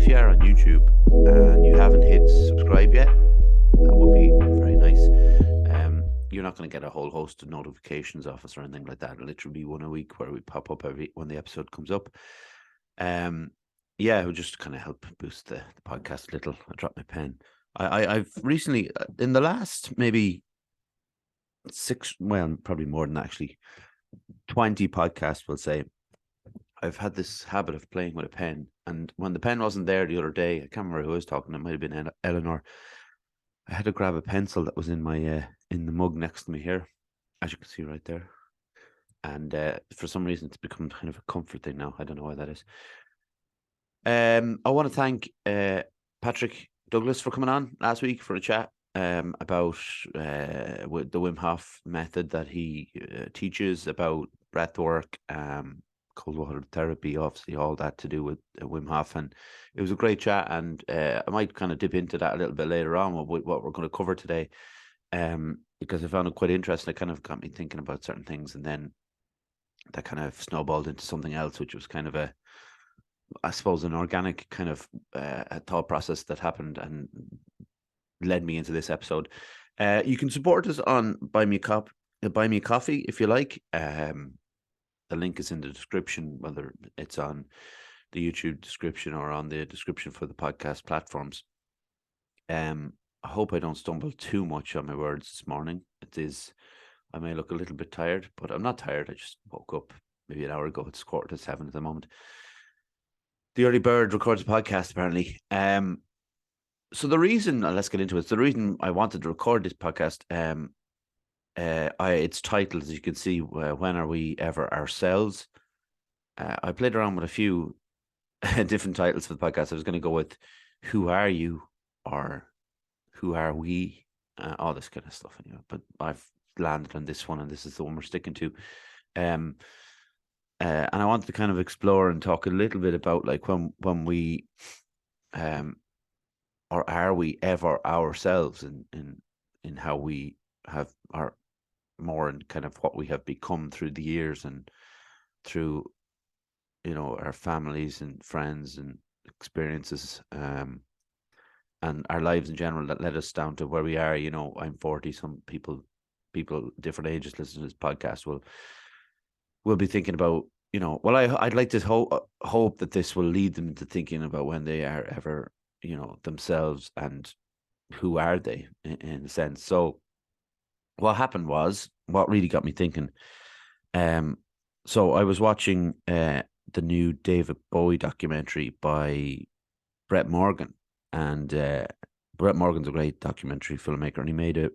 if you are on YouTube and you haven't hit subscribe yet, that would be very nice. You're not going to get a whole host of notifications off us or anything like that. It'll literally be one a week where we pop up every when the episode comes up. Yeah, it would just kind of help boost the podcast a little. I dropped my pen. I've recently, in the last maybe probably more than actually 20 podcasts, we'll say, I've had this habit of playing with a pen. And when the pen wasn't there the other day, I can't remember who I was talking. It might have been Eleanor. I had to grab a pencil that was in my in the mug next to me here, as you can see right there. And for some reason, it's become kind of a comfort thing now. I don't know why that is. I want to thank Patrick Douglas for coming on last week for a chat about with the Wim Hof method that he teaches, about breath work, cold water therapy, obviously all that to do with Wim Hof. And it was a great chat, and I might kind of dip into that a little bit later on with what we're going to cover today, because I found it quite interesting. It kind of got me thinking about certain things, and then that kind of snowballed into something else, which was kind of I suppose, an organic kind of a thought process that happened and led me into this episode. You can support us on Buy Me a Coffee if you like. The link is in the description, whether it's on the YouTube description or on the description for the podcast platforms. I hope I don't stumble too much on my words this morning. I may look a little bit tired, but I'm not tired. I just woke up maybe an hour ago. It's 6:45 at the moment. The early bird records a podcast, apparently. So the reason, let's get into it. The reason I wanted to record this podcast, it's titled, as you can see, When Are We Ever Ourselves? I played around with a few different titles for the podcast. I was going to go with Who Are You? Or Who Are We? All this kind of stuff. Anyway. But I've landed on this one, and this is the one we're sticking to. And I wanted to kind of explore and talk a little bit about like when we, or are we ever ourselves in how we have our more and kind of what we have become through the years and through, our families and friends and experiences, and our lives in general that led us down to where we are. I'm 40. Some people different ages listening to this podcast will be thinking about, I'd like to hope that this will lead them to thinking about when they are ever, themselves and who are they in a sense. So what happened was, what really got me thinking, so I was watching the new David Bowie documentary by Brett Morgan, and Brett Morgan's a great documentary filmmaker, and he made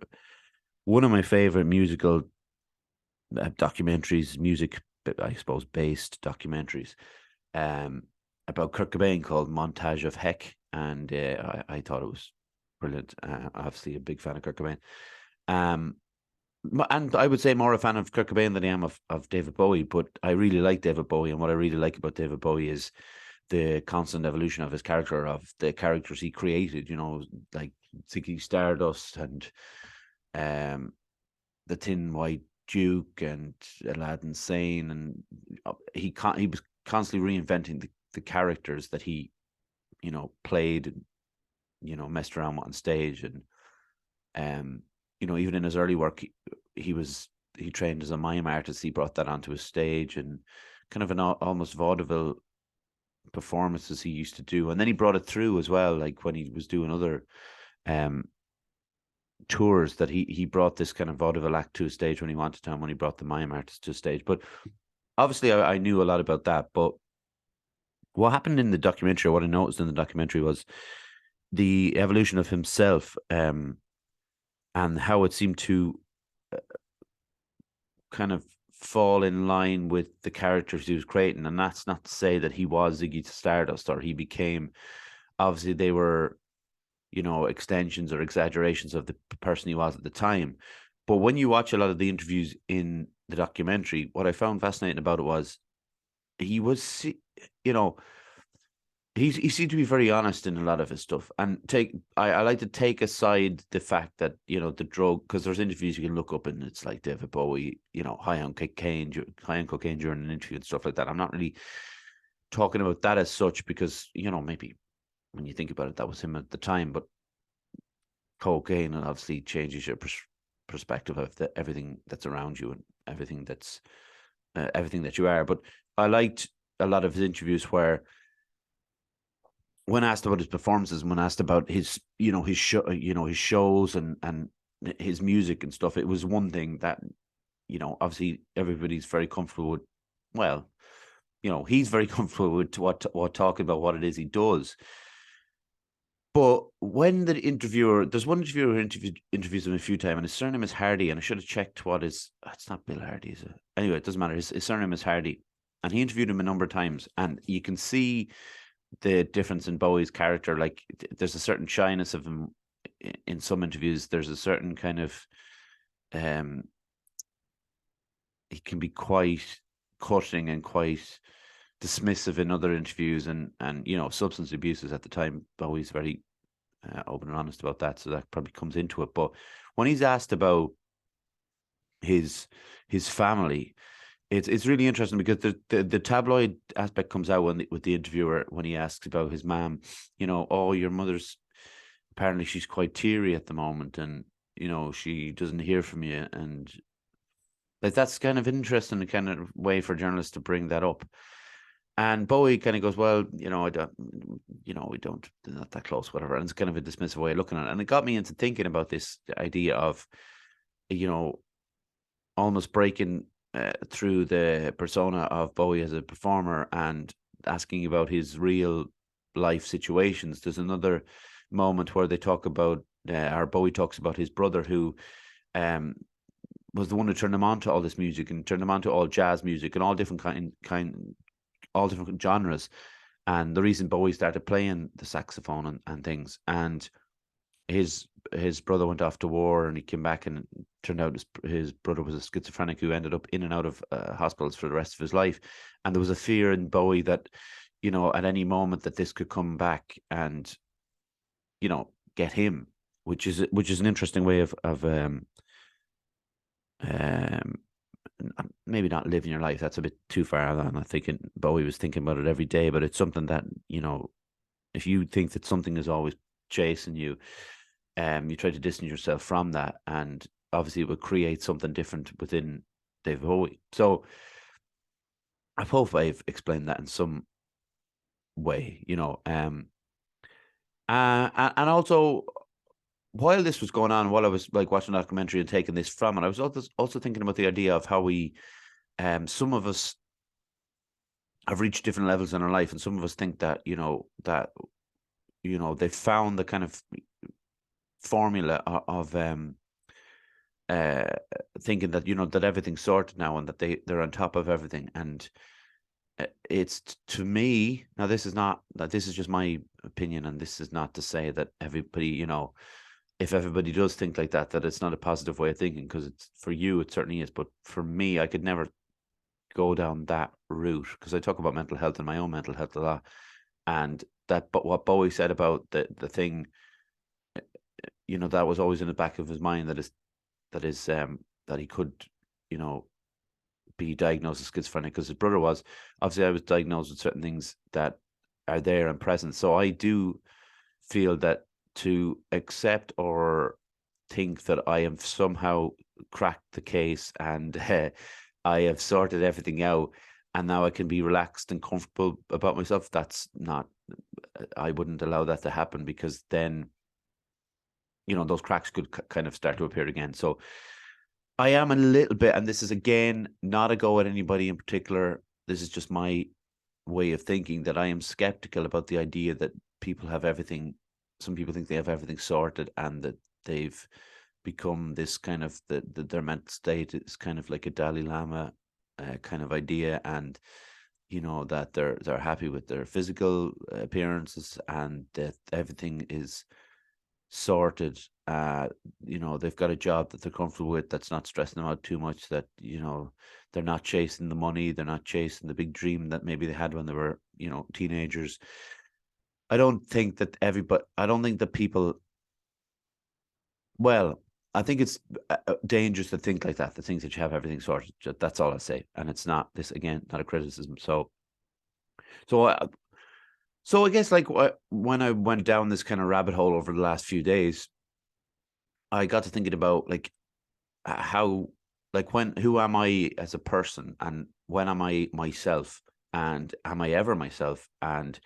one of my favorite musical documentaries, music, I suppose, based documentaries, about Kurt Cobain called Montage of Heck, and I thought it was brilliant. Obviously, a big fan of Kurt Cobain, and I would say more a fan of Kurt Cobain than I am of David Bowie. But I really like David Bowie, and what I really like about David Bowie is the constant evolution of his character, of the characters he created. Like Ziggy Stardust and the Tin White Duke and Aladdin Sane, and he was constantly reinventing the characters that he, played and, messed around with on stage. And even in his early work, he trained as a mime artist. He brought that onto his stage, and kind of an almost vaudeville performances he used to do. And then he brought it through as well, like when he was doing other tours, that he brought this kind of vaudeville act to a stage when he wanted to, and when he brought the mime artist to a stage. But obviously I knew a lot about that. But what happened in the documentary, what I noticed in the documentary, was the evolution of himself, and how it seemed to kind of fall in line with the characters he was creating. And that's not to say that he was Ziggy Stardust, or he became, obviously they were, extensions or exaggerations of the person he was at the time. But when you watch a lot of the interviews in the documentary, what I found fascinating about it was he was, he seemed to be very honest in a lot of his stuff. And I like to take aside the fact that, the drug, because there's interviews you can look up and it's like David Bowie, high on cocaine during an interview and stuff like that. I'm not really talking about that as such, because, maybe when you think about it, that was him at the time. But cocaine obviously changes your perspective of everything that's around you and everything that you are. But I liked a lot of his interviews where, when asked about his performances, when asked about his his shows and his music and stuff, it was one thing that, obviously everybody's very comfortable with. Well, he's very comfortable with what talking about what it is he does. But when there's one interviewer who interviews him a few times, and his surname is Hardy, and I should have checked what his. It's not Bill Hardy, is it? Anyway, it doesn't matter. His surname is Hardy, and he interviewed him a number of times, and you can see the difference in Bowie's character. Like, there's a certain shyness of him in some interviews. There's a certain kind of, he can be quite cutting and quite dismissive in other interviews, and substance abuses at the time. Bowie's very open and honest about that, so that probably comes into it. But when he's asked about his family, it's really interesting, because the tabloid aspect comes out with the interviewer, when he asks about his mom. Oh, your mother's, apparently she's quite teary at the moment, and she doesn't hear from you, and like, that's kind of interesting, kind of way for journalists to bring that up. And Bowie kind of goes, well, I don't, we don't, they're not that close, whatever. And it's kind of a dismissive way of looking at it. And it got me into thinking about this idea of, almost breaking through the persona of Bowie as a performer and asking about his real life situations. There's another moment where they talk about, or Bowie talks about his brother, who was the one who turned him on to all this music, and turned him on to all jazz music and all different all different genres. And the reason Bowie started playing the saxophone and things, and his brother went off to war, and he came back, and it turned out his brother was a schizophrenic who ended up in and out of hospitals for the rest of his life. And there was a fear in Bowie that, at any moment that this could come back and, get him, which is an interesting way of maybe not living your life. That's a bit too far. I'm not thinking Bowie was thinking about it every day, but it's something that, if you think that something is always chasing you, you try to distance yourself from that, and obviously it will create something different within David Bowie. So I hope I've explained that in some way, and also, while this was going on, while I was like watching that documentary and taking this from it, I was also thinking about the idea of how we, some of us have reached different levels in our life, and some of us think that they've found the kind of formula of thinking that that everything's sorted now, and that they're on top of everything. And it's, to me, now this is just my opinion, and this is not to say that everybody, if everybody does think like that it's not a positive way of thinking, because it's, for you it certainly is, but for me, I could never go down that route, because I talk about mental health and my own mental health a lot. And but what Bowie said about the thing, that was always in the back of his mind, that he could, be diagnosed as schizophrenic, because his brother was. Obviously, I was diagnosed with certain things that are there and present. So I do feel that to accept or think that I am somehow cracked the case, and I have sorted everything out, and now I can be relaxed and comfortable about myself, that's not, I wouldn't allow that to happen, because then, those cracks could kind of start to appear again. So I am a little bit, and this is again not a go at anybody in particular, this is just my way of thinking, that I am skeptical about the idea that people have everything. Some people think they have everything sorted, and that they've become this kind of, their mental state is kind of like a Dalai Lama kind of idea, and that they're happy with their physical appearances, and that everything is sorted. They've got a job that they're comfortable with, that's not stressing them out too much, that they're not chasing the money, they're not chasing the big dream that maybe they had when they were teenagers. I don't think that people, well, I think it's dangerous to think like that, the things that you have everything sorted. That's all I say. And it's not, this again, not a criticism. So So I guess like when I went down this kind of rabbit hole over the last few days, I got to thinking about like how, like who am I as a person, and when am I myself, and am I ever myself, and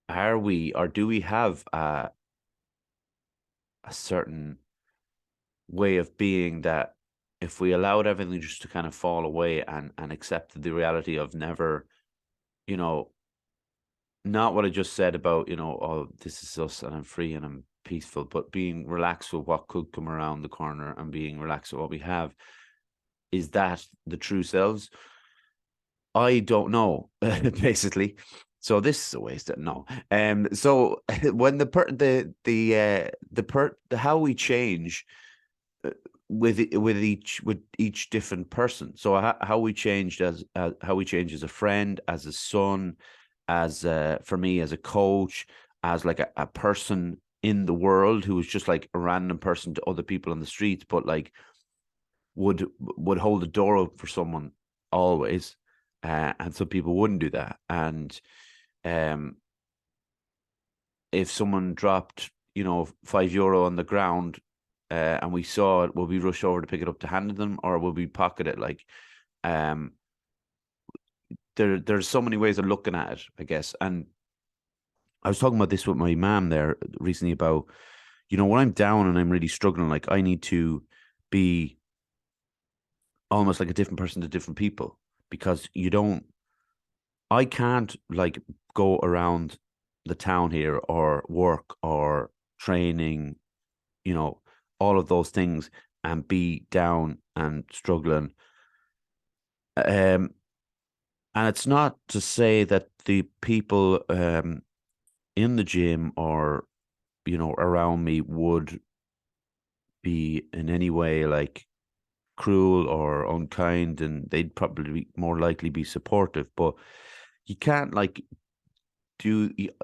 are we, or do we have a certain way of being that if we allowed everything just to kind of fall away and accepted the reality of never, you know, not what I just said about, oh, this is us and I'm free and I'm peaceful, but being relaxed with what could come around the corner and being relaxed with what we have, is that the true selves? I don't know, basically. So this is a waste of no. So when the how we change with each different person. So how we changed as how we change as a friend, as a son, as for me as a coach, as like a person in the world who was just like a random person to other people on the streets, but like would hold the door up for someone always, and some people wouldn't do that. And um, if someone dropped, €5 on the ground, and we saw it, will we rush over to pick it up to hand them, or will we pocket it? Like, um, there's so many ways of looking at it, I guess. And I was talking about this with my mom there recently about, when I'm down and I'm really struggling, like I need to be almost like a different person to different people, because I can't like go around the town here or work or training, you know, all of those things and be down and struggling. Um, and it's not to say that the people in the gym or, around me would be in any way like cruel or unkind, and they'd probably be more likely be supportive. But you can't like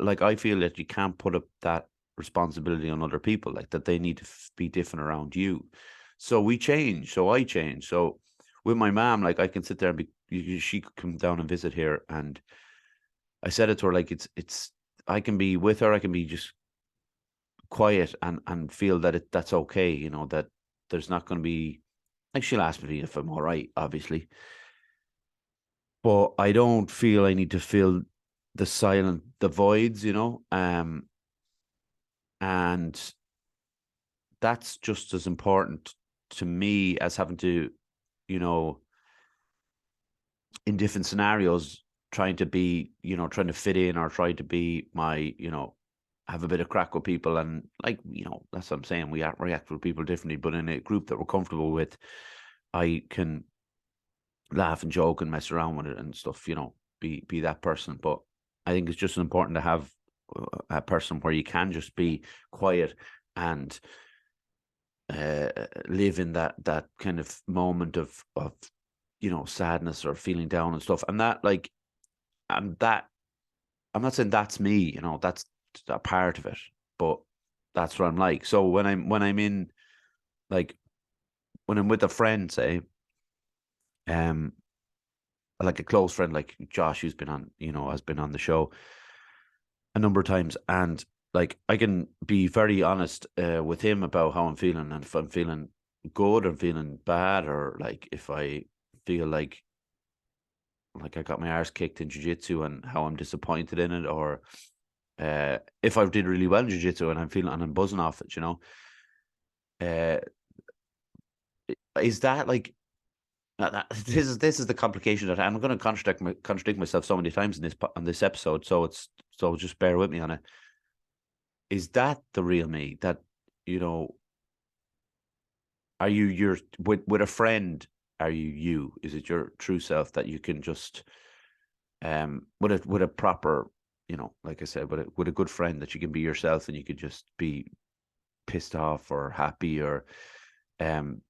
like I feel that you can't put up that responsibility on other people, like that they need to be different around you. So we change. So I change. So with my mom, like I can sit there and she could come down and visit here, and I said it to her like it's I can be with her. I can be just quiet and feel that that's okay. That there's not going to be like, she'll ask me if I'm all right, obviously, but I don't feel I need to fill the voids, and that's just as important to me as having to, you know, in different scenarios, trying to be, trying to fit in or try to be have a bit of crack with people. And like, that's what I'm saying. We react with people differently, but in a group that we're comfortable with, I can laugh and joke and mess around with it and stuff, be that person. But I think it's just important to have a person where you can just be quiet and live in that kind of moment of sadness or feeling down and stuff. And that like, and that, I'm not saying that's me, that's a part of it, but that's what I'm like. So when I'm in, like, when I'm with a friend, say, um like a close friend like Josh, who's been on, has been on the show a number of times, and like I can be very honest with him about how I'm feeling, and if I'm feeling good or feeling bad, or like if I feel like I got my arse kicked in jiu-jitsu and how I'm disappointed in it, or if I did really well in jiu-jitsu and I'm buzzing off it, uh, is that like this is the complication that I'm going to contradict myself so many times in this episode, so just bear with me on it. Is that the real me? That, you know, are you're with a friend? Are you? Is it your true self that you can just with a proper, like I said, with a good friend, that you can be yourself and you could just be pissed off or happy, or um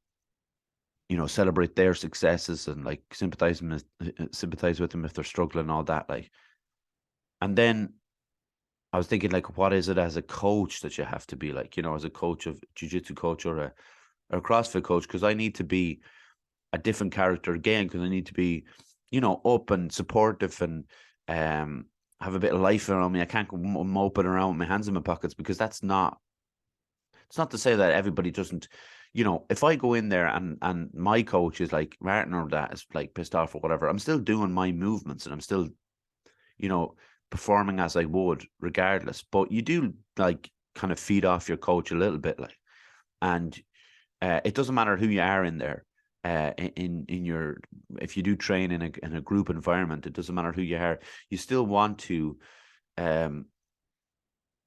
celebrate their successes and like sympathize with them if they're struggling and all that, like. And then I was thinking, like, what is it as a coach that you have to be like, as a coach of jiu-jitsu coach or a CrossFit coach? Because I need to be a different character again, because I need to be, up and supportive and have a bit of life around me. I can't go moping around with my hands in my pockets, because it's not to say that everybody doesn't, if I go in there and my coach is like, Martin or that is like pissed off or whatever, I'm still doing my movements and I'm still, performing as I would regardless. But you do like kind of feed off your coach a little bit, like, and it doesn't matter who you are in there. In your, if you do train in a group environment, it doesn't matter who you are. You still want to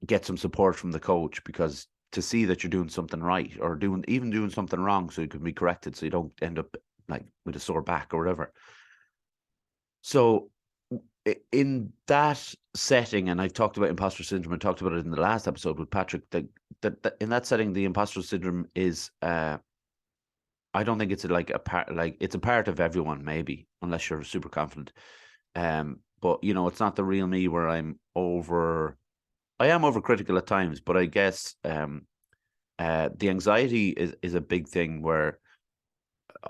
get some support from the coach, because to see that you're doing something right, or doing something wrong, so you can be corrected, so you don't end up like with a sore back or whatever. So in that setting, and I've talked about imposter syndrome, I talked about it in the last episode with Patrick, that in that setting, the imposter syndrome is I don't think it's it's a part of everyone, maybe, unless you're super confident. But it's not the real me, where I am overcritical at times, but I guess the anxiety is a big thing, where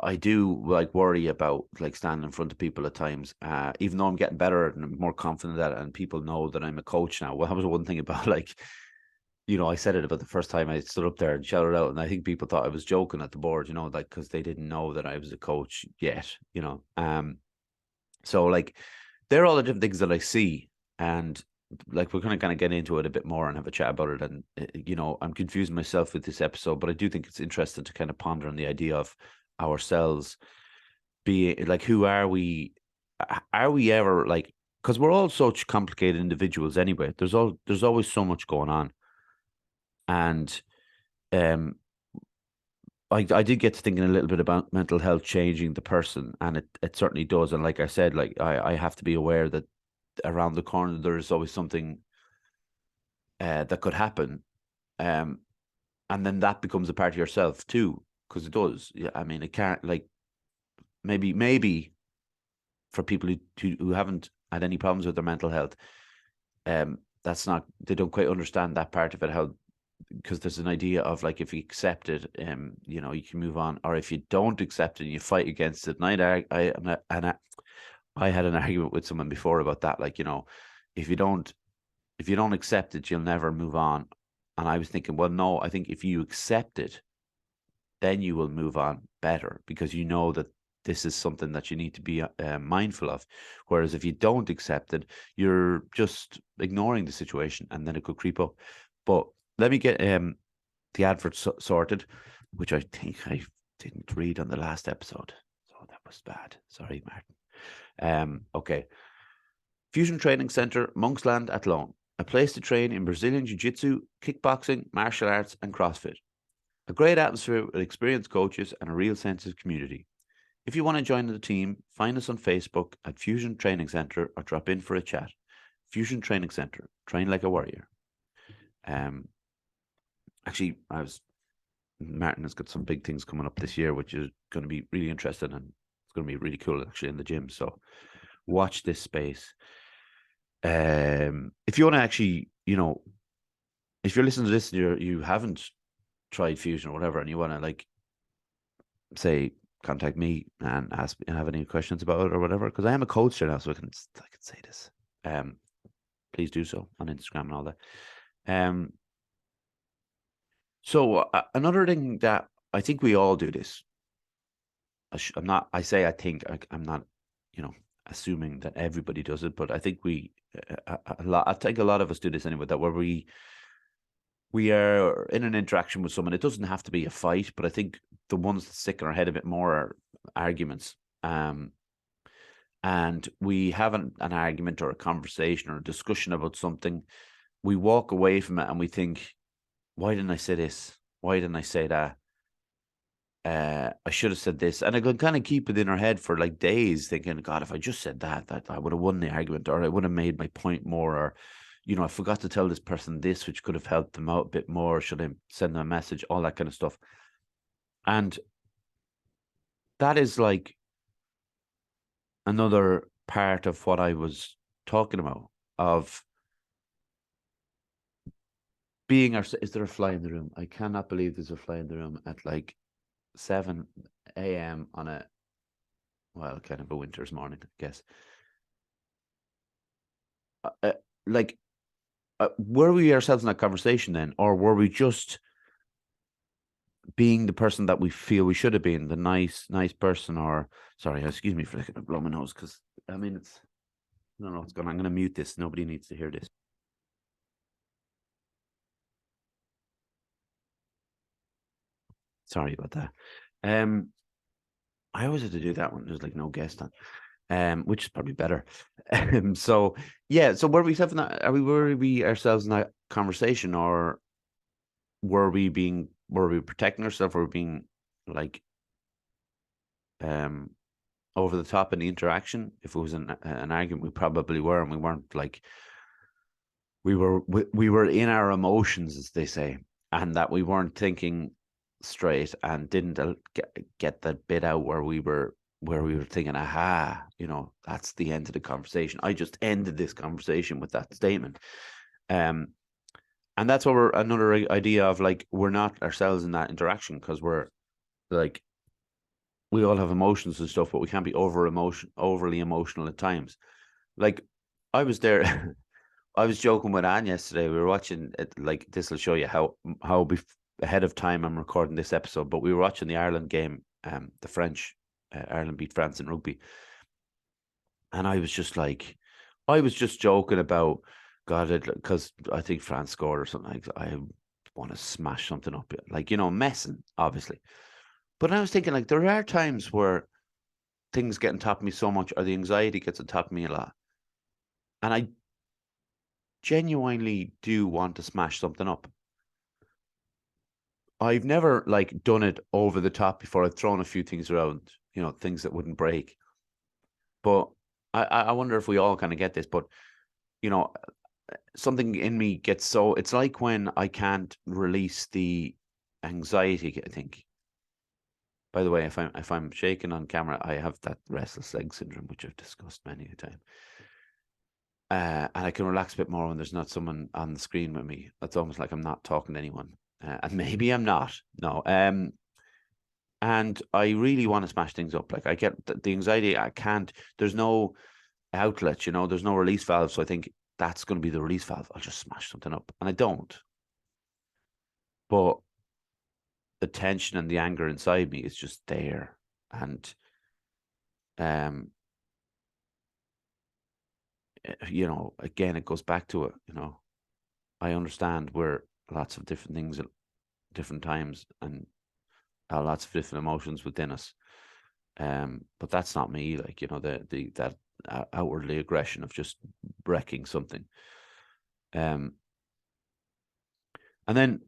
I do like worry about like standing in front of people at times, even though I'm getting better and I'm more confident at it, and people know that I'm a coach now. Well, that was one thing about like, I said it about the first time I stood up there and shouted out, and I think people thought I was joking at the board, like, because they didn't know that I was a coach yet, so like, they're all the different things that I see, and like, we're going to kind of get into it a bit more and have a chat about it. And I'm confusing myself with this episode, but I do think it's interesting to kind of ponder on the idea of ourselves being like, who are we? Are we ever like? Because we're all such complicated individuals anyway. There's always so much going on, and I did get to thinking a little bit about mental health changing the person, and it certainly does. And like I said, like, I have to be aware that around the corner there's always something that could happen, and then that becomes a part of yourself too, because it does. Yeah, I mean, it can't, like, maybe for people who haven't had any problems with their mental health, that's not, they don't quite understand that part of it, how, because there's an idea of like, if you accept it, you can move on, or if you don't accept it and you fight against it. And I had an argument with someone before about that, like, if you don't accept it, you'll never move on. And I was thinking, well, no, I think if you accept it, then you will move on better, because you know that this is something that you need to be mindful of. Whereas if you don't accept it, you're just ignoring the situation, and then it could creep up. But let me get the advert sorted, which I think I didn't read on the last episode. So that was bad. Sorry, Martin. Okay. Fusion Training Centre, Monksland Athlone. A place to train in Brazilian Jiu-Jitsu, kickboxing, martial arts, and CrossFit. A great atmosphere with experienced coaches and a real sense of community. If you want to join the team, find us on Facebook at Fusion Training Centre, or drop in for a chat. Fusion Training Centre, train like a warrior. Actually, Martin has got some big things coming up this year, which is going to be really interesting, and it's going to be really cool actually in the gym. So watch this space. If you want to actually, if you're listening to this and you haven't tried Fusion or whatever, and you want to, like, say, contact me and ask me and have any questions about it or whatever, because I am a coach there now, so I can say this. Please do so on Instagram and all that. So another thing that I think we all do this. I'm not assuming that everybody does it, but I think I think a lot of us do this anyway, that where we are in an interaction with someone. It doesn't have to be a fight, but I think the ones that stick in our head a bit more are arguments. And we have an argument or a conversation or a discussion about something. We walk away from it and we think, why didn't I say this? Why didn't I say that? I should have said this. And I could kind of keep it in our head for like days, thinking, God, if I just said that I would have won the argument, or I would have made my point more, or, I forgot to tell this person this, which could have helped them out a bit more. Should I send them a message? All that kind of stuff. And that is like another part of what I was talking about, of being is there a fly in the room? I cannot believe there's a fly in the room at like 7 a.m. on kind of a winter's morning, I guess. like, were we ourselves in that conversation then, or were we just being the person that we feel we should have been, the nice person? Or sorry, excuse me for blowing my nose, because I mean it's I don't know what's going on. I'm going to mute this. Nobody needs to hear this. Sorry about that. I always had to do that when there's like no guest on, which is probably better. So yeah, so were we having that? Were we ourselves in that conversation, or were we protecting ourselves, or being like um over the top in the interaction? If it was an argument, we probably were, and we weren't like we were in our emotions, as they say, and that we weren't thinking straight, and didn't get that bit out where we were thinking, aha, that's the end of the conversation. I just ended this conversation with that statement. And that's what we're another idea of, like, we're not ourselves in that interaction, because we're like, we all have emotions and stuff, but we can't be overly emotional at times. Like, I was there. I was joking with Anne yesterday. We were watching it. Like, this will show you how ahead of time I'm recording this episode. But we were watching the Ireland game. The French, Ireland beat France in rugby, and I was just joking about, God, because I think France scored or something. Like, I want to smash something up, like, messing, obviously. But I was thinking, like, there are times where things get on top of me so much, or the anxiety gets on top of me a lot, and I genuinely do want to smash something up. I've never like done it over the top before. I've thrown a few things around, things that wouldn't break. But I wonder if we all kind of get this. But something in me gets so, it's like when I can't release the anxiety, I think. By the way, if I'm shaking on camera, I have that restless leg syndrome, which I've discussed many a time. And I can relax a bit more when there's not someone on the screen with me. It's almost like I'm not talking to anyone. And maybe I'm not. No. And I really want to smash things up. Like, I get the anxiety. I can't. There's no outlet. There's no release valve. So I think that's going to be the release valve. I'll just smash something up, and I don't. But the tension and the anger inside me is just there, and again, it goes back to it. I understand we're lots of different things at different times, and lots of different emotions within us. But that's not me. Like, that outwardly aggression of just wrecking something. And then,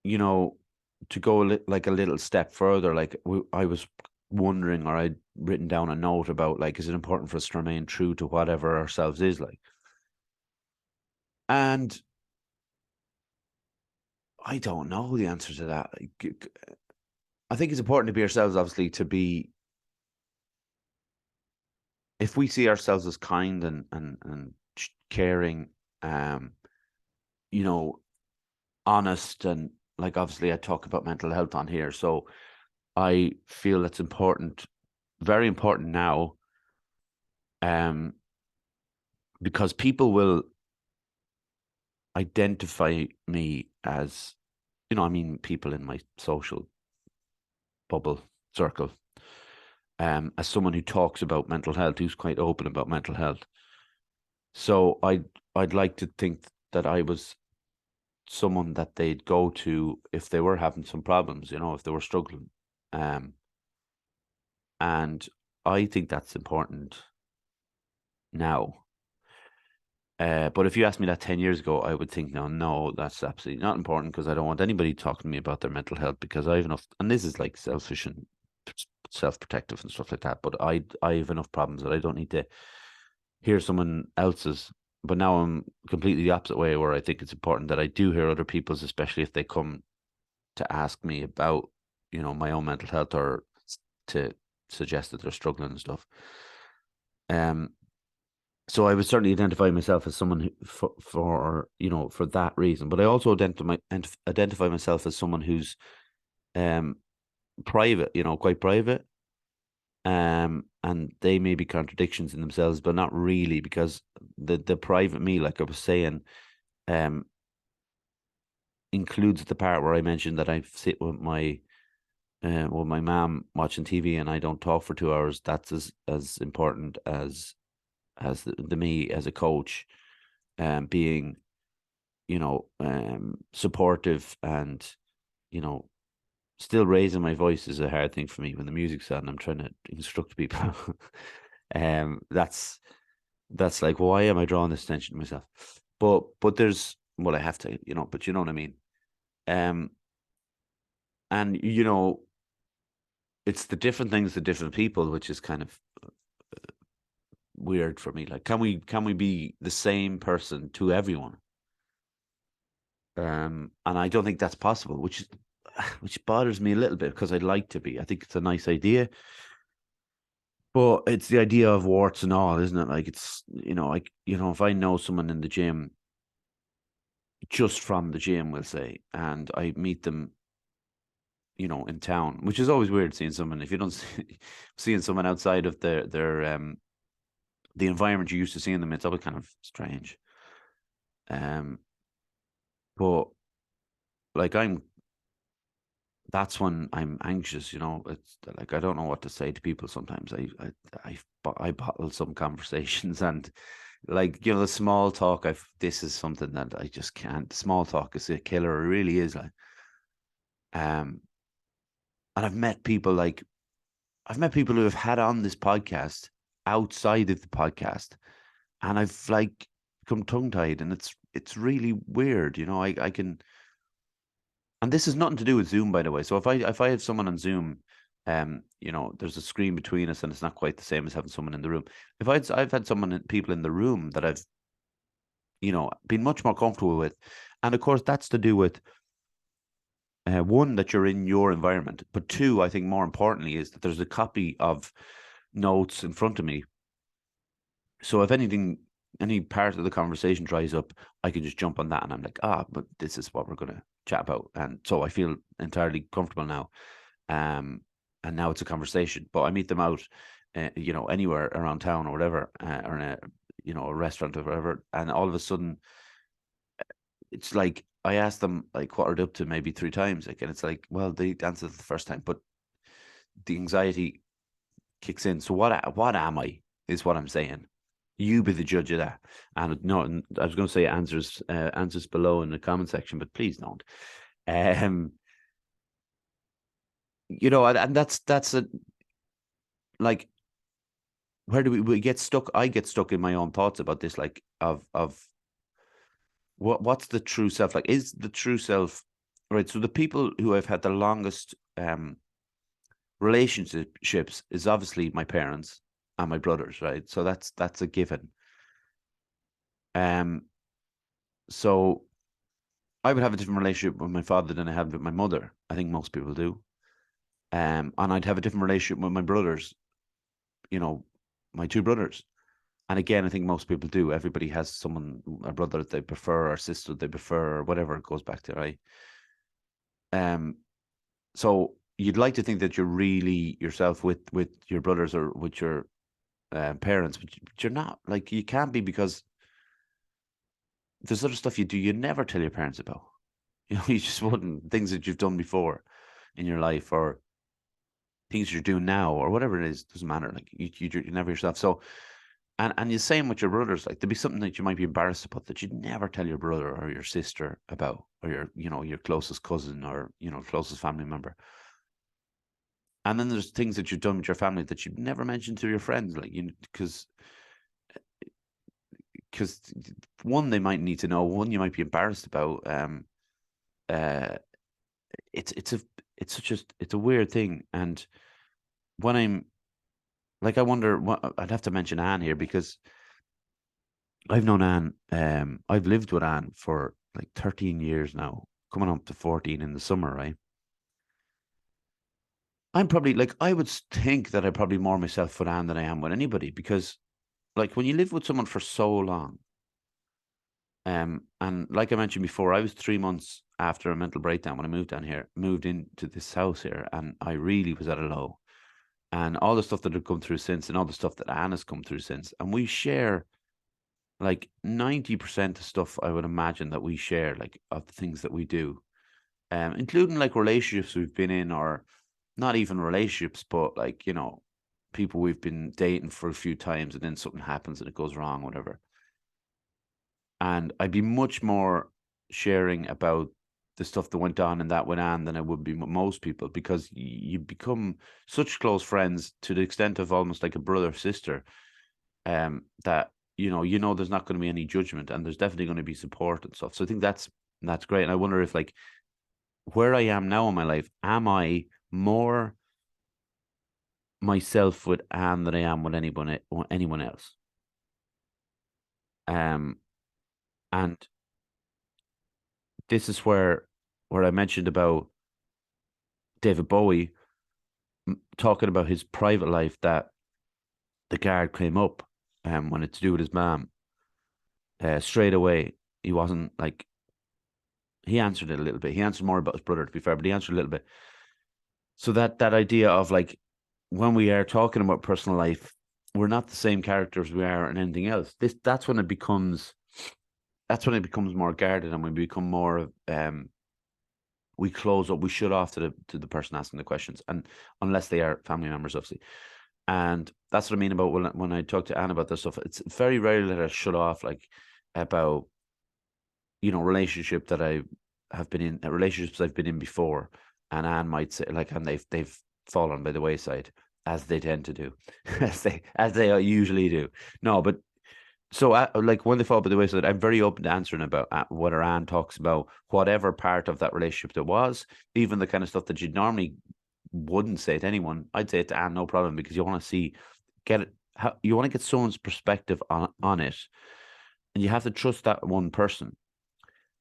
to go like a little step further, like, I was wondering, or I'd written down a note about, like, is it important for us to remain true to whatever ourselves is like? And I don't know the answer to that. I think it's important to be ourselves, obviously, if we see ourselves as kind and caring, honest, and, like, obviously I talk about mental health on here, so I feel it's important, very important now, because people will identify me as, I mean, people in my social bubble circle, as someone who talks about mental health, who's quite open about mental health. So I'd like to think that I was someone that they'd go to if they were having some problems, if they were struggling. And I think that's important now. But if you asked me that 10 years ago, I would think, no, that's absolutely not important, because I don't want anybody talking to me about their mental health, because I have enough, and this is like selfish and self-protective and stuff like that, but I have enough problems that I don't need to hear someone else's. But now I'm completely the opposite way, where I think it's important that I do hear other people's, especially if they come to ask me about, my own mental health, or to suggest that they're struggling and stuff. So I would certainly identify myself as someone who, for that reason. But I also identify myself as someone who's private, quite private. And they may be contradictions in themselves, but not really, because the private me, like I was saying, um, includes the part where I mentioned that I sit with my mom watching TV and I don't talk for 2 hours. That's as important as the me as a coach, being, supportive, and, you know, still raising my voice is a hard thing for me when the music's on. I'm trying to instruct people. That's like, why am I drawing this attention to myself? But there's, well, I have to, but you know what I mean. Um, and it's the different things to different people, which is kind of weird for me. Like, can we be the same person to everyone? And I don't think that's possible, which bothers me a little bit, because I'd like to be. I think it's a nice idea, but it's the idea of warts and all, isn't it? Like, it's, like, if I know someone in the gym, just from the gym, we'll say, and I meet them, in town, which is always weird seeing someone, if you don't seeing someone outside of their the environment you're used to seeing them, it's always kind of strange. Um, but like, that's when I'm anxious. It's like, I don't know what to say to people sometimes. I bottle some conversations, and, like, the small talk. This is something that I just can't. Small talk is a killer. It really is. Like, um, and I've met people who have had on this podcast outside of the podcast, and I've, like, become tongue tied, and it's really weird. I can. And this has nothing to do with Zoom, by the way. So if I have someone on Zoom, there's a screen between us, and it's not quite the same as having someone in the room. I've had people in the room that I've, been much more comfortable with, and of course that's to do with, one, that you're in your environment, but two, I think more importantly, is that there's a copy of notes in front of me. So if any part of the conversation dries up, I can just jump on that, and I'm like, but this is what we're going to chat about, and so I feel entirely comfortable now. And now it's a conversation. But I meet them out, anywhere around town or whatever, or in a restaurant or whatever, and all of a sudden, it's like I ask them, like, what are they up to, maybe 3 times, like, and it's like, well, they answered the first time, but the anxiety kicks in. So what am I, is what I'm saying. You be the judge of that. And no, I was going to say answers below in the comment section, but please don't. And that's a, like, where do we get stuck? I get stuck in my own thoughts about this, like, of what's the true self? Like, is the true self, right? So the people who I've had the longest relationships is obviously my parents and my brothers, right? So that's a given. So I would have a different relationship with my father than I have with my mother. I think most people do. And I'd have a different relationship with my brothers, you know, my two brothers. And again, I think most people do. Everybody has someone, a brother that they prefer, or sister they prefer, or whatever it goes back to, right? Um, so you'd like to think that you're really yourself with your brothers or with your parents, but you're not. Like, you can't be, because there's other stuff you do you never tell your parents about. You just wouldn't. Things that you've done before in your life, or things you're doing now, or whatever it is, doesn't matter. Like, you're never yourself. So, and you're same with your brothers. Like, there'd be something that you might be embarrassed about that you'd never tell your brother or your sister about, or your closest cousin, or closest family member. And then there's things that you've done with your family that you've never mentioned to your friends, like, because one, they might need to know. One, you might be embarrassed about. Uh, it's a weird thing. And when I'm, like, I wonder what I'd have to mention Anne here, because I've known Anne. I've lived with Anne for like 13 years now, coming up to 14 in the summer, right? I'm probably, like, I would think that I'm probably more myself with Anne than I am with anybody, because, like, when you live with someone for so long, and like I mentioned before, I was 3 months after a mental breakdown when I moved down here, moved into this house here, and I really was at a low. and all the stuff that have come through since, and all the stuff that Anna's come through since, and we share like 90% of stuff I would imagine that we share, like of the things that we do, including like relationships we've been in, or not even relationships, but like, people we've been dating for a few times and then something happens and it goes wrong, whatever. And I'd be much more sharing about the stuff that went on and that went on than I would be with most people, because you become such close friends to the extent of almost like a brother or sister, that there's not going to be any judgment, and there's definitely going to be support and stuff. So I think that's great. And I wonder if, like, where I am now in my life, am I more myself with Anne than I am with anyone else? And this is where I mentioned about David Bowie talking about his private life, that the guard came up when it's to do with his mom. Straight away, he wasn't like, he answered it a little bit. He answered more about his brother, to be fair, but he answered a little bit. So that idea of, like, when we are talking about personal life, we're not the same characters we are in anything else. That's when it becomes more guarded, and we become more we close up, we shut off to the person asking the questions, and unless they are family members, obviously. And that's what I mean about when I talk to Anne about this stuff. It's very rarely that I shut off, like, about relationship that I have been in, relationships I've been in before, and Anne might say, like, and they've fallen by the wayside, as they tend to do, as they usually do. No, but so like, when they fall by the wayside, I'm very open to answering about whether Anne talks about whatever part of that relationship there was, even the kind of stuff that you normally wouldn't say to anyone. I'd say it to Anne, no problem, because you want to you want to get someone's perspective on it, and you have to trust that one person.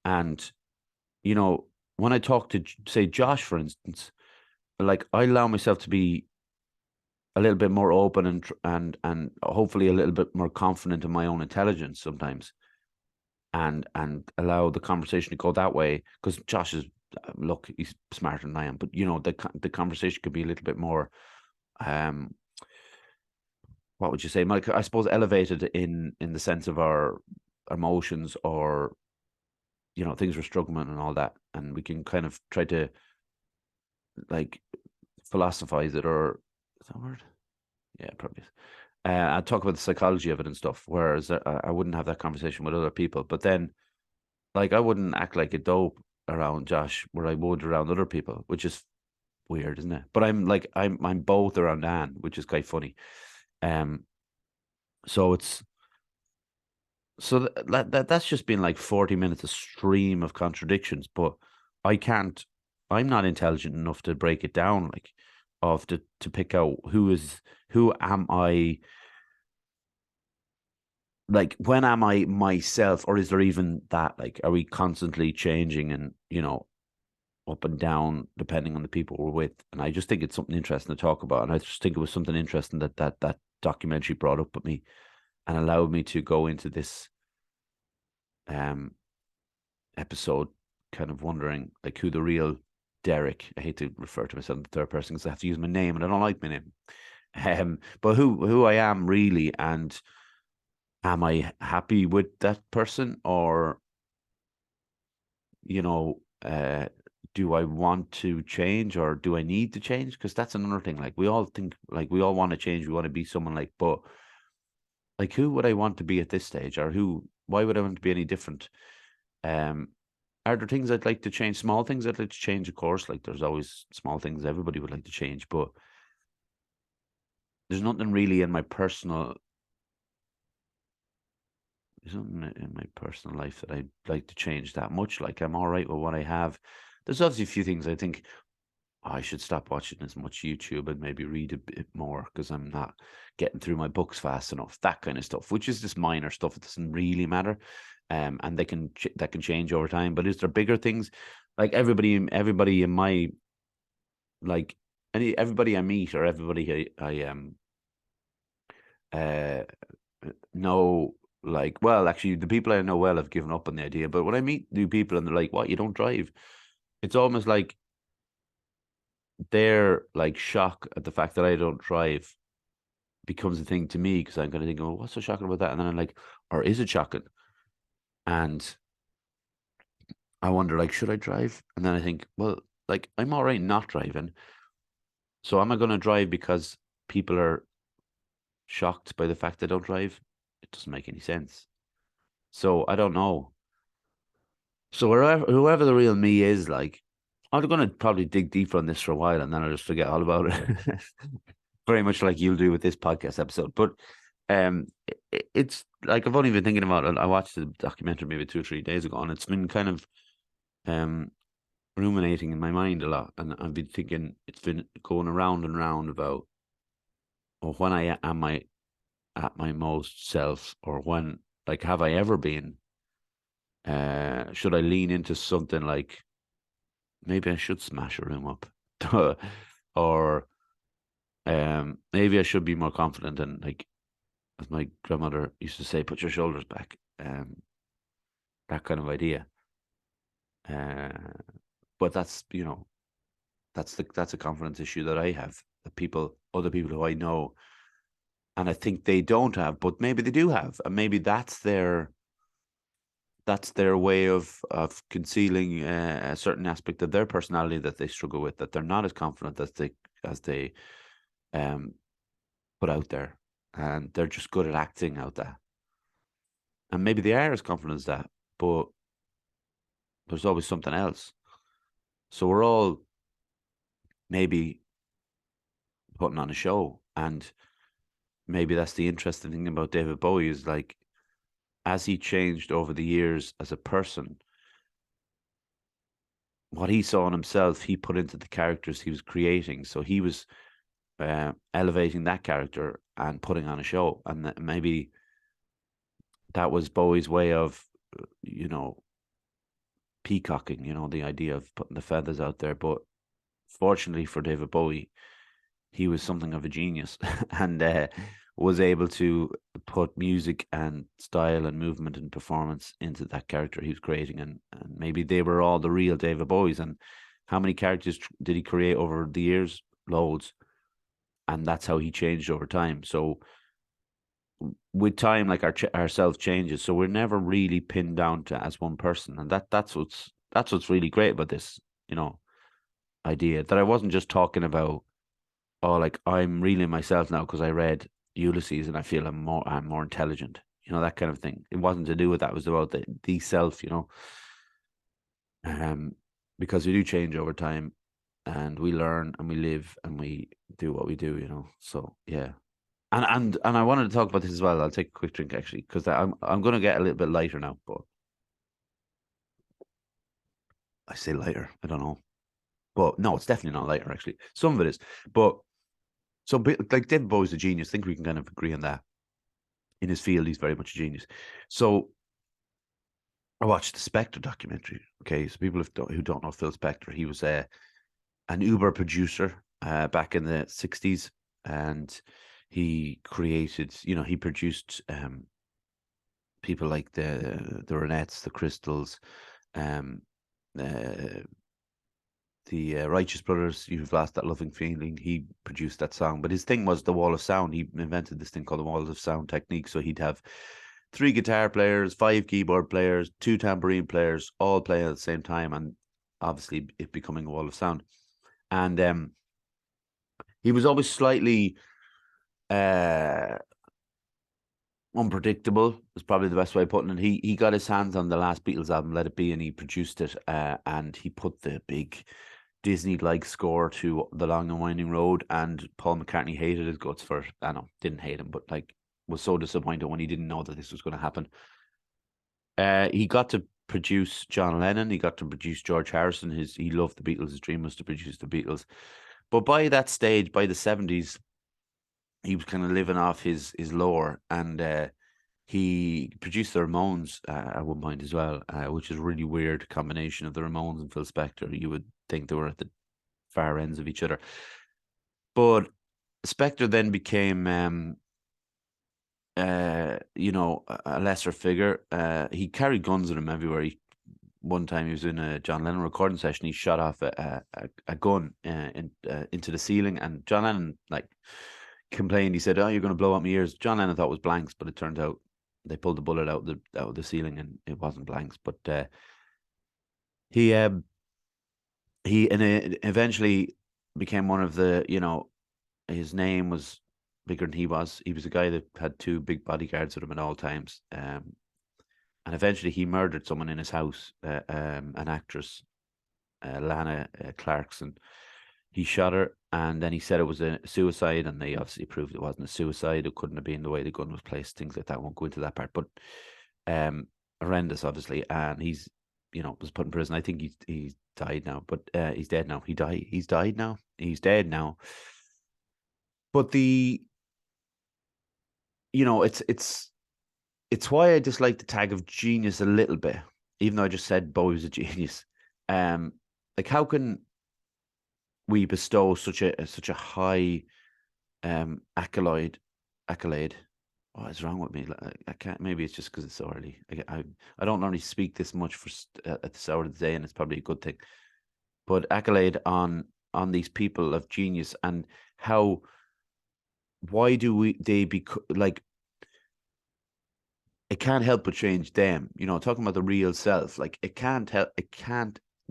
And when I talk to, say, Josh, for instance, like, I allow myself to be a little bit more open and hopefully a little bit more confident in my own intelligence sometimes, and allow the conversation to go that way, because Josh is, look, he's smarter than I am, but the conversation could be a little bit more, what would you say, Mike? I suppose elevated in the sense of our emotions, or things we're struggling with and all that, and we can kind of try to, like, philosophize it, or is that a word? Yeah, probably is. I'd talk about the psychology of it and stuff, whereas I wouldn't have that conversation with other people. But then, like, I wouldn't act like a dope around Josh where I would around other people, which is weird, isn't it? But I'm both around Anne, which is quite funny. So that's just been like 40 minutes, a stream of contradictions, but I'm not intelligent enough to break it down, like, to pick out who am I, like, when am I myself, or is there even that, like, are we constantly changing and up and down depending on the people we're with? And I just think it's something interesting to talk about, and I just think it was something interesting that documentary brought up with me and allowed me to go into this episode, kind of wondering, like, who the real Derek, I hate to refer to myself in the third person because I have to use my name and I don't like my name, but who I am really, and am I happy with that person, or do I want to change, or do I need to change? Because that's another thing. Like, we all think, like, we all want to change, we want to be someone, like, but, like, who would I want to be at this stage, or why would I want to be any different? Are there things I'd like to change? Small things I'd like to change, of course. Like, there's always small things everybody would like to change, but there's nothing really in my personal life that I'd like to change that much. Like, I'm all right with what I have. There's obviously a few things I think I should stop watching as much YouTube and maybe read a bit more, because I'm not getting through my books fast enough. That kind of stuff, which is just minor stuff. It doesn't really matter. And that can change over time. But is there bigger things? Like, everybody in my, like, everybody I meet, or everybody I know, like, well, actually, the people I know well have given up on the idea. But when I meet new people and they're like, "What, you don't drive?" It's almost like, their like shock at the fact that I don't drive becomes a thing to me because I'm kind of thinking, oh, what's so shocking about that? And then I'm like, or is it shocking? And I wonder, like, should I drive? And then I think, well, like, I'm all right not driving. So am I going to drive because people are shocked by the fact I don't drive? It doesn't make any sense. So I don't know. So whoever the real me is, like, I'm going to probably dig deeper on this for a while and then I'll just forget all about it. Very much like you'll do with this podcast episode. But it's like I've only been thinking about it. I watched the documentary maybe 2 or 3 days ago, and it's been kind of um ruminating in my mind a lot. And I've been thinking it's been going around and round about or when I am my at my most self, or when like have I ever been? Should I lean into something like maybe I should smash a room up, or maybe I should be more confident and like as my grandmother used to say, put your shoulders back. That kind of idea. Uh, but that's that's a confidence issue that I have. That other people who I know, and I think they don't have, but maybe they do have, and maybe that's their way of concealing a certain aspect of their personality that they struggle with. That they're not as confident as they um put out there, and they're just good at acting out that. And maybe they are as confident as that, but there's always something else. So we're all maybe putting on a show. And maybe that's the interesting thing about David Bowie is like, as he changed over the years as a person, what he saw in himself, he put into the characters he was creating. So he was elevating that character and putting on a show. And maybe that was Bowie's way of, you know, peacocking, the idea of putting the feathers out there. But fortunately for David Bowie, he was something of a genius and was able to put music and style and movement and performance into that character he was creating. And maybe they were all the real David Bowies. And how many characters did he create over the years? Loads. And that's how he changed over time. So with time, like ourselves changes. So we're never really pinned down to as one person. And that's what's really great about this, idea that I wasn't just talking about, oh, like I'm really myself now because I read Ulysses and I feel I'm more intelligent, that kind of thing. It wasn't to do with that. It was about the self, um, because we do change over time, and we learn and we live and we do what we do, So yeah, and I wanted to talk about this as well. I'll take a quick drink actually because I'm going to get a little bit lighter now, but I say lighter. I don't know, but no, it's definitely not lighter actually. Some of it is, but. So, like David Bowie's a genius. I think we can kind of agree on that. In his field, he's very much a genius. So, I watched the Spectre documentary. Okay, so people who don't know Phil Spector, he was an Uber producer back in the '60s, and he created, he produced people like the Ronettes, the Crystals, um, uh, the Righteous Brothers, You've Lost That Loving Feeling. He produced that song. But his thing was the wall of sound. He invented this thing called the wall of sound technique. So he'd have 3 guitar players, 5 keyboard players, 2 tambourine players, all playing at the same time. And obviously it becoming a wall of sound. And he was always slightly uh, unpredictable, is probably the best way of putting it. He got his hands on the last Beatles album, Let It Be, and he produced it. And he put the big Disney-like score to The Long and Winding Road, and Paul McCartney hated his guts for it. I know, didn't hate him, but like was so disappointed when he didn't know that this was going to happen. He got to produce John Lennon. He got to produce George Harrison. He loved the Beatles. His dream was to produce the Beatles. But by that stage, by the '70s, he was kind of living off his lore, and he produced the Ramones at one point as well, which is a really weird combination of the Ramones and Phil Spector. You would think they were at the far ends of each other. But Spectre then became, a lesser figure. He carried guns with him everywhere. one time he was in a John Lennon recording session. He shot off a gun into the ceiling, and John Lennon like complained. He said, "Oh, you're going to blow out my ears." John Lennon thought it was blanks, but it turned out they pulled the bullet out of the ceiling, and it wasn't blanks. But he eventually became one of the, his name was bigger than he was. He was a guy that had two big bodyguards with him at all times. And eventually he murdered someone in his house, an actress, Lana Clarkson. He shot her, and then he said it was a suicide, and they obviously proved it wasn't a suicide. It couldn't have been the way the gun was placed, things like that. I won't go into that part, but horrendous, obviously. And he's, was put in prison. I think he's died now, but he's dead now. He's died now. He's dead now. But it's why I dislike the tag of genius a little bit, even though I just said Bowie was a genius. Like, how can we bestow such a high accolade? What is wrong with me? I can't. Maybe it's just because it's so early. I don't normally speak this much at this hour of the day, and it's probably a good thing. But accolade on these people of genius, and why do they like? It can't help but change them. Talking about the real self, like it can't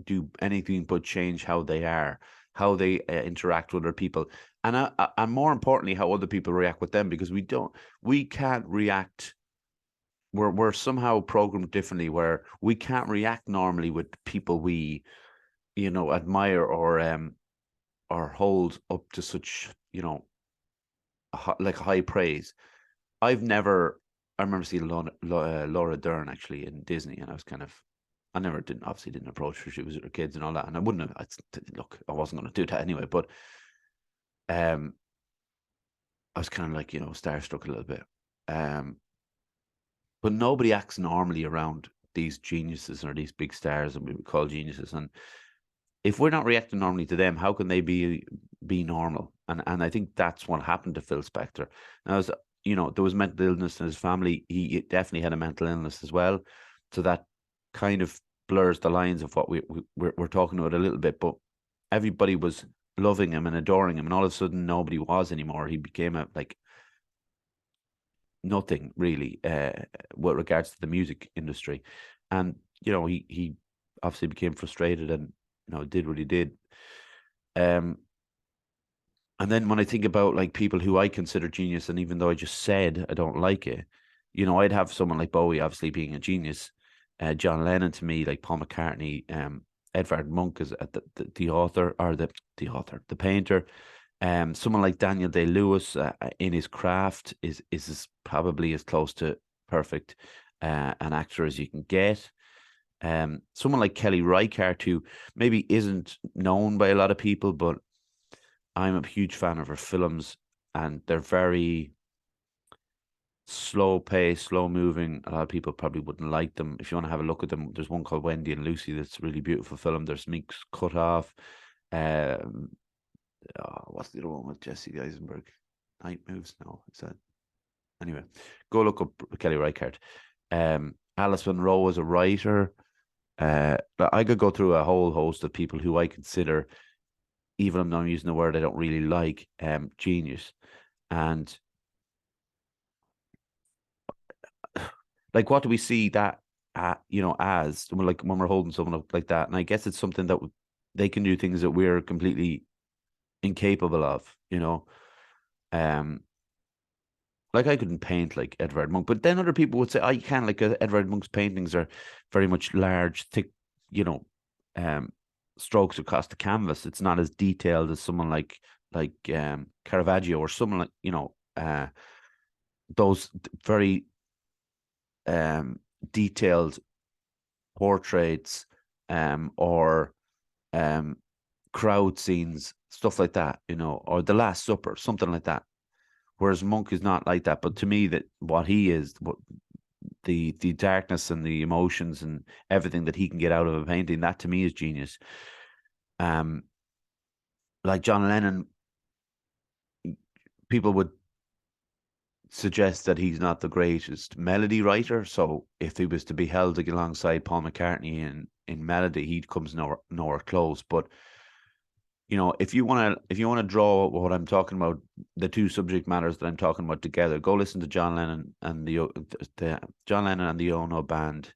do anything but change how they are, how they interact with other people, and more importantly, how other people react with them, because we can't react. We're somehow programmed differently, where we can't react normally with people we, admire or hold up to such, like high praise. I remember seeing Laura Dern actually in Disney, and I obviously didn't approach her. She was with her kids and all that, and I wouldn't have. Look, I wasn't going to do that anyway. But I was kind of like, starstruck a little bit. But nobody acts normally around these geniuses or these big stars that we would call geniuses. And if we're not reacting normally to them, how can they be normal? And I think that's what happened to Phil Spector. Now, there was mental illness in his family. He definitely had a mental illness as well. So that kind of blurs the lines of what we're talking about a little bit. But everybody was loving him and adoring him, and all of a sudden nobody was anymore. He became nothing really with regards to the music industry. And, he obviously became frustrated and, did what he did. And then when I think about like people who I consider genius, and even though I just said I don't like it, I'd have someone like Bowie obviously being a genius, John Lennon to me, like Paul McCartney, Edvard Munch is the author, or the painter. Someone like Daniel Day-Lewis in his craft is probably as close to perfect an actor as you can get. Someone like Kelly Reichardt, who maybe isn't known by a lot of people, but I'm a huge fan of her films, and they're very slow paced, slow moving. A lot of people probably wouldn't like them. If you want to have a look at them, there's one called Wendy and Lucy that's a really beautiful film. There's Meek's Cut Off. What's the other one with Jesse Eisenberg? Night Moves? No, is that? Anyway, go look up Kelly Reichardt. Alice Munro was a writer. I could go through a whole host of people who I consider, even though I'm using a word I don't really like, genius. And like, what do we see that, as like when we're holding someone up like that? And I guess it's something that they can do things that we're completely incapable of, like I couldn't paint like Edvard Munch, but then other people would say, "Oh, you can." Like Edvard Munch's paintings are very much large, thick, strokes across the canvas. It's not as detailed as someone like Caravaggio, or someone like those very detailed portraits, or crowd scenes, stuff like that, or The Last Supper, something like that. Whereas Monk is not like that. But to me, that what he is, what the darkness and the emotions and everything that he can get out of a painting, that to me is genius. Like John Lennon, people would suggest that he's not the greatest melody writer. So if he was to be held alongside Paul McCartney in melody, he comes nowhere close. But if you want to draw what I'm talking about, the two subject matters that I'm talking about together, go listen to John Lennon and the John Lennon and the Ono band,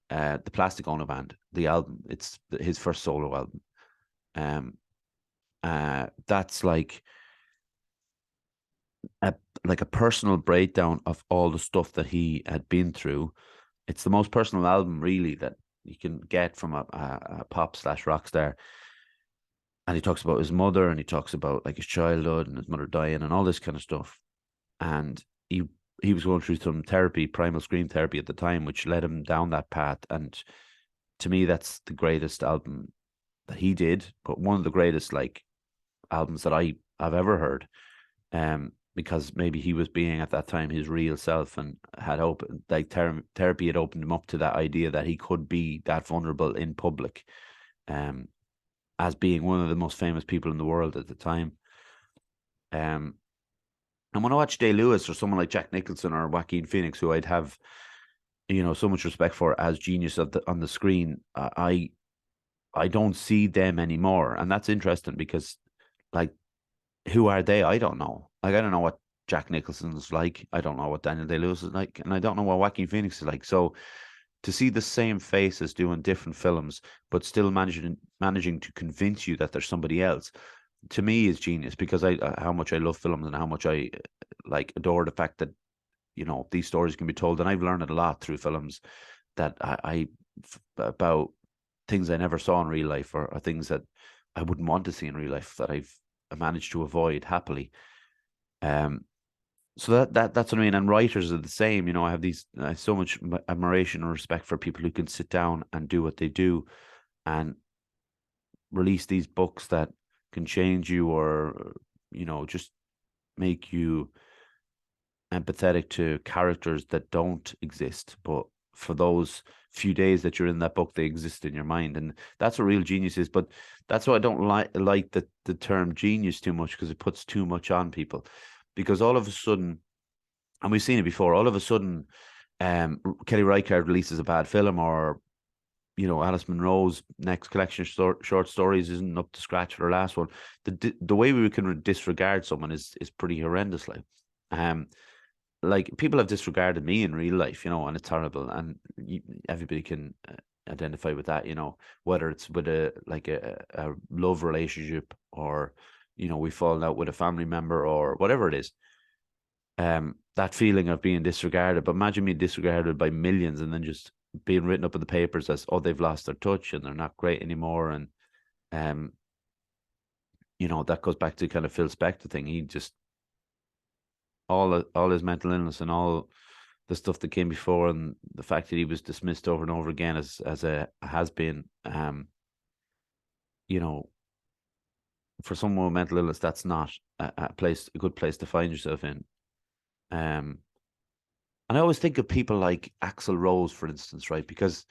the Plastic Ono band, the album. It's his first solo album. That's like a personal breakdown of all the stuff that he had been through. It's the most personal album, really, that you can get from a pop/rock star. And he talks about his mother, and he talks about like his childhood and his mother dying and all this kind of stuff. And he was going through some therapy, primal scream therapy at the time, which led him down that path. And to me, that's the greatest album that he did, but one of the greatest like albums that I've ever heard. Because maybe he was being at that time his real self, and had opened like therapy had opened him up to that idea that he could be that vulnerable in public, as being one of the most famous people in the world at the time. And when I watch Day Lewis or someone like Jack Nicholson or Joaquin Phoenix, who I'd have so much respect for as genius on the screen, I don't see them anymore, and that's interesting because like, who are they? I don't know. Like, I don't know what Jack Nicholson's like. I don't know what Daniel Day-Lewis is like, and I don't know what Joaquin Phoenix is like. So to see the same faces doing different films, but still managing to convince you that there's somebody else, to me is genius, because I how much I love films and how much I like adore the fact that these stories can be told, and I've learned a lot through films that about things I never saw in real life, or things that I wouldn't want to see in real life that I've managed to avoid happily. So that's what I mean. And writers are the same. I have so much admiration and respect for people who can sit down and do what they do, and release these books that can change you, or just make you empathetic to characters that don't exist, but for those few days that you're in that book, they exist in your mind. And that's what real genius is. But that's why I don't like the term genius too much, because it puts too much on people. Because all of a sudden, and we've seen it before, all of a sudden, Kelly Reichardt releases a bad film, or Alice Munro's next collection of short stories isn't up to scratch for her last one. The way we can disregard someone is pretty horrendous. Like people have disregarded me in real life, and it's horrible, and everybody can identify with that, whether it's with a love relationship, or we've fallen out with a family member, or whatever it is. That feeling of being disregarded. But imagine being disregarded by millions, and then just being written up in the papers as, oh, they've lost their touch and they're not great anymore. And that goes back to kind of Phil Spector thing. He just all his mental illness and all the stuff that came before, and the fact that he was dismissed over and over again as a has been, for someone with mental illness, that's not a good place to find yourself in. And I always think of people like Axl Rose, for instance, right? Because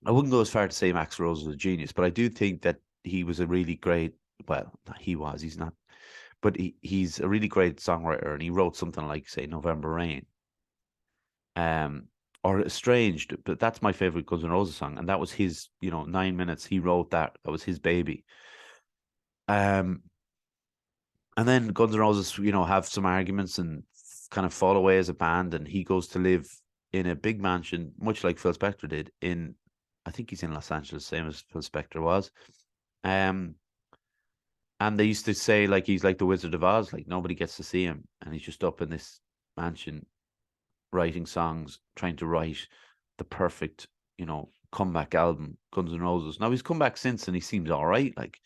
I wouldn't go as far to say Axl Rose was a genius, but I do think that he was a really great, well, he's not, but he's a really great songwriter, and he wrote something like, say, November Rain, or Estranged, but that's my favorite Guns N' Roses song, and that was his, 9 minutes. He wrote that. That was his baby. And then Guns N' Roses, have some arguments and kind of fall away as a band, and he goes to live in a big mansion, much like Phil Spector did I think he's in Los Angeles, same as Phil Spector was. And they used to say, like, he's like the Wizard of Oz, like nobody gets to see him, and he's just up in this mansion writing songs, trying to write the perfect, comeback album, Guns N' Roses. Now he's come back since, and he seems all right, like,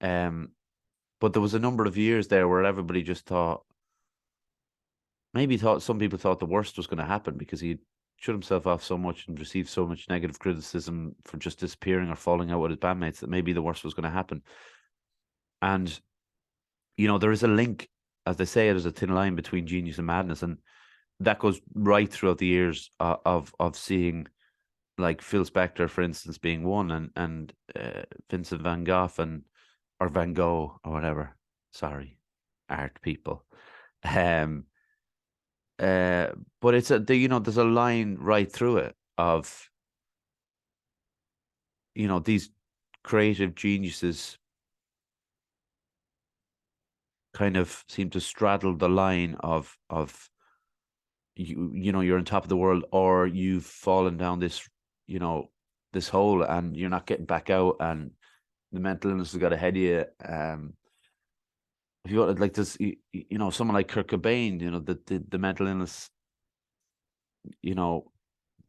but there was a number of years there where everybody just thought some people thought the worst was going to happen, because he shut himself off so much and received so much negative criticism for just disappearing or falling out with his bandmates, that maybe the worst was going to happen. And there is a link, as they say, there's a thin line between genius and madness, and that goes right throughout the years of seeing, like, Phil Spector, for instance, being one, and Vincent Van Gogh or Van Gogh or whatever. Sorry, art people. But it's there's a line right through it of these creative geniuses kind of seem to straddle the line of you're on top of the world, or you've fallen down this hole and you're not getting back out, and the mental illness has got ahead of you. If you want, like this, someone like Kurt Cobain, the mental illness,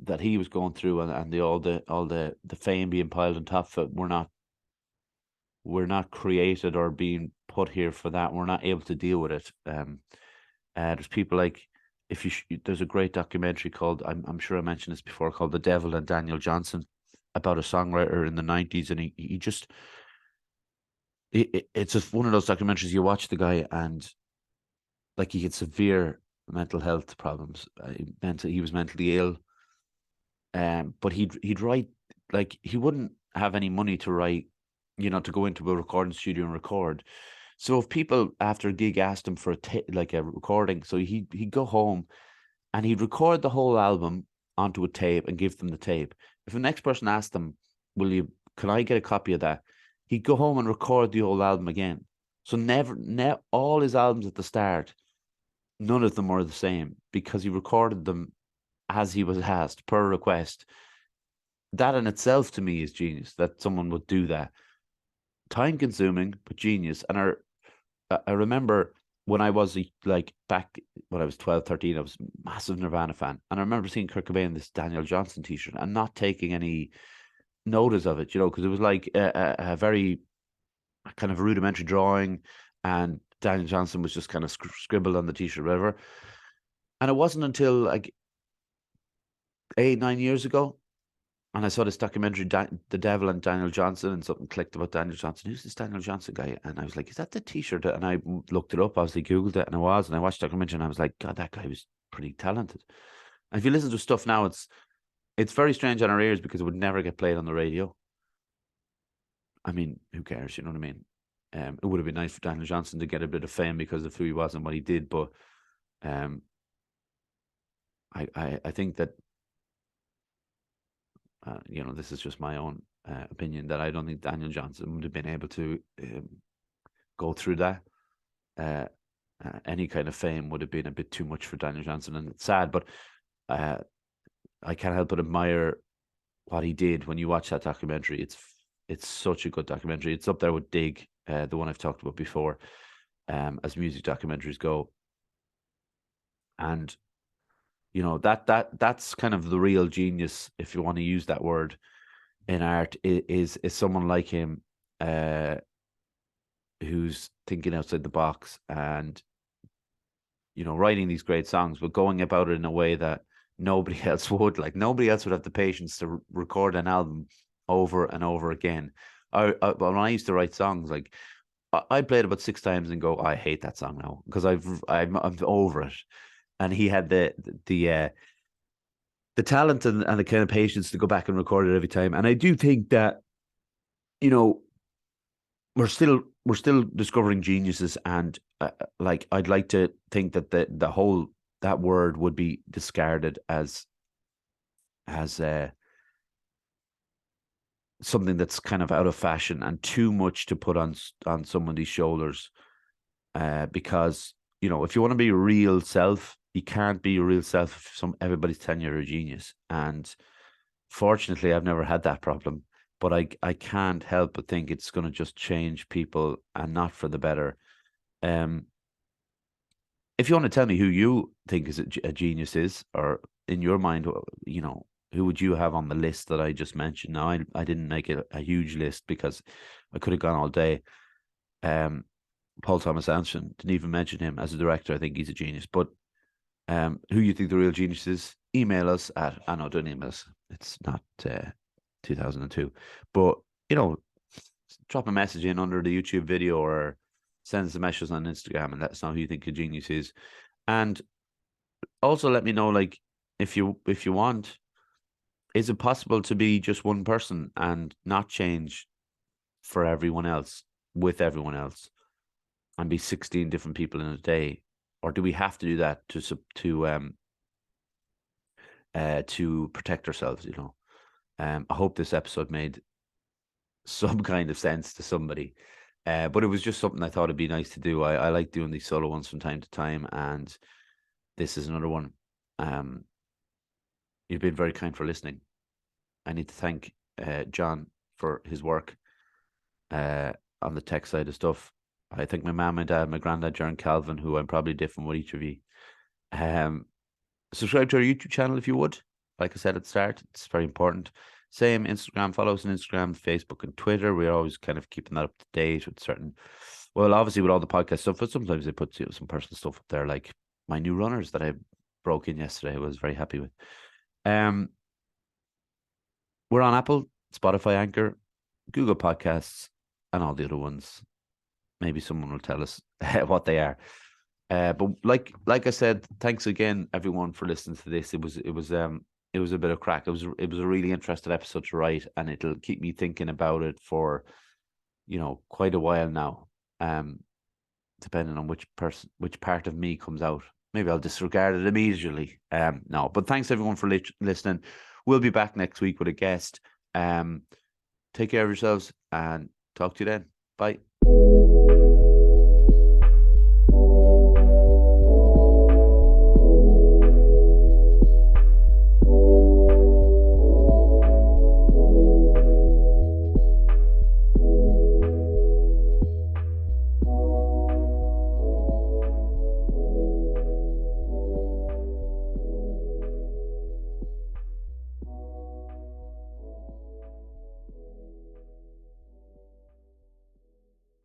that he was going through, and all the fame being piled on top of it. We're not created or being put here for that. We're not able to deal with it. There's people like, there's a great documentary called, I'm sure I mentioned this before, called The Devil and Daniel Johnson, about a songwriter in the 90s, and he just it's just one of those documentaries. You watch the guy, and like, he had severe mental health problems. He was mentally ill. But he'd write, like, he wouldn't have any money to write, to go into a recording studio and record. So if people after a gig asked him for a recording, so he'd go home and he'd record the whole album onto a tape and give them the tape. If the next person asked him, can I get a copy of that? He'd go home and record the whole album again. So never all his albums at the start, none of them were the same, because he recorded them as he was asked, per request. That in itself, to me, is genius, that someone would do that. Time consuming, but genius. And I remember when I was back when I was 12, 13, I was a massive Nirvana fan. And I remember seeing Kurt Cobain this Daniel Johnson t-shirt and not taking any notice of it, because it was like a very kind of rudimentary drawing, and Daniel Johnson was just kind of scribbled on the t-shirt, whatever. And it wasn't until like 8-9 years ago, and I saw this documentary, The Devil and Daniel Johnson, and something clicked about Daniel Johnson. Who's this Daniel Johnson guy? And I was like, is that the t-shirt? And I looked it up, obviously Googled it, and I watched the documentary, and I was like, God, that guy was pretty talented. And if you listen to stuff now, it's very strange on our ears, because it would never get played on the radio. I mean, who cares? You know what I mean? It would have been nice for Daniel Johnson to get a bit of fame because of who he was and what he did, but I think that this is just my own opinion, that I don't think Daniel Johnson would have been able to go through that. Any kind of fame would have been a bit too much for Daniel Johnson, and it's sad, but I can't help but admire what he did. When you watch that documentary, it's such a good documentary. It's up there with Dig, the one I've talked about before, as music documentaries go. And that's kind of the real genius, if you want to use that word, in art, is someone like him, who's thinking outside the box, and writing these great songs, but going about it in a way that nobody else would. Like, nobody else would have the patience to record an album over and over again. When I used to write songs, like, I'd play it about 6 times and go, I hate that song now, because I'm over it. And he had the talent and the kind of patience to go back and record it every time. And I do think that, we're still discovering geniuses, and like, I'd like to think that the whole, that word would be discarded as something that's kind of out of fashion and too much to put on somebody's shoulders, because if you want to be your real self, you can't be your real self if everybody's telling you're a genius. And fortunately, I've never had that problem, but I can't help but think it's going to just change people, and not for the better. If you want to tell me who you think is a genius is, or in your mind, who would you have on the list that I just mentioned? Now, I didn't make it a huge list because I could have gone all day. Paul Thomas Anderson, didn't even mention him as a director. I think he's a genius. But who you think the real genius is, email us at, I know, don't email us. It's not 2002. But, drop a message in under the YouTube video, or send us a message on Instagram, and let us know who you think a genius is. And also let me know, like, if you want, is it possible to be just one person and not change for everyone else, with everyone else, and be 16 different people in a day? Or do we have to do that to protect ourselves? I hope this episode made some kind of sense to somebody. But it was just something I thought it'd be nice to do. I like doing these solo ones from time to time, and this is another one. You've been very kind for listening. I need to thank John for his work on the tech side of stuff. I thank my mum, my dad, my granddad, Jaron Calvin, who I'm probably different with each of you. Subscribe to our YouTube channel if you would. Like I said at the start, it's very important. Same Instagram, follow us on Instagram, Facebook, and Twitter. We're always kind of keeping that up to date with certain, well, obviously with all the podcast stuff, but sometimes they put some personal stuff up there, like my new runners that I broke in yesterday. I was very happy with. We're on Apple, Spotify, Anchor, Google Podcasts, and all the other ones. Maybe someone will tell us what they are. But like I said, thanks again everyone for listening to this. It was a bit of crack. It was a really interesting episode to write, and it'll keep me thinking about it for quite a while now. Depending on which part of me comes out. Maybe I'll disregard it immediately. No, but thanks everyone for listening. We'll be back next week with a guest. Take care of yourselves and talk to you then. Bye.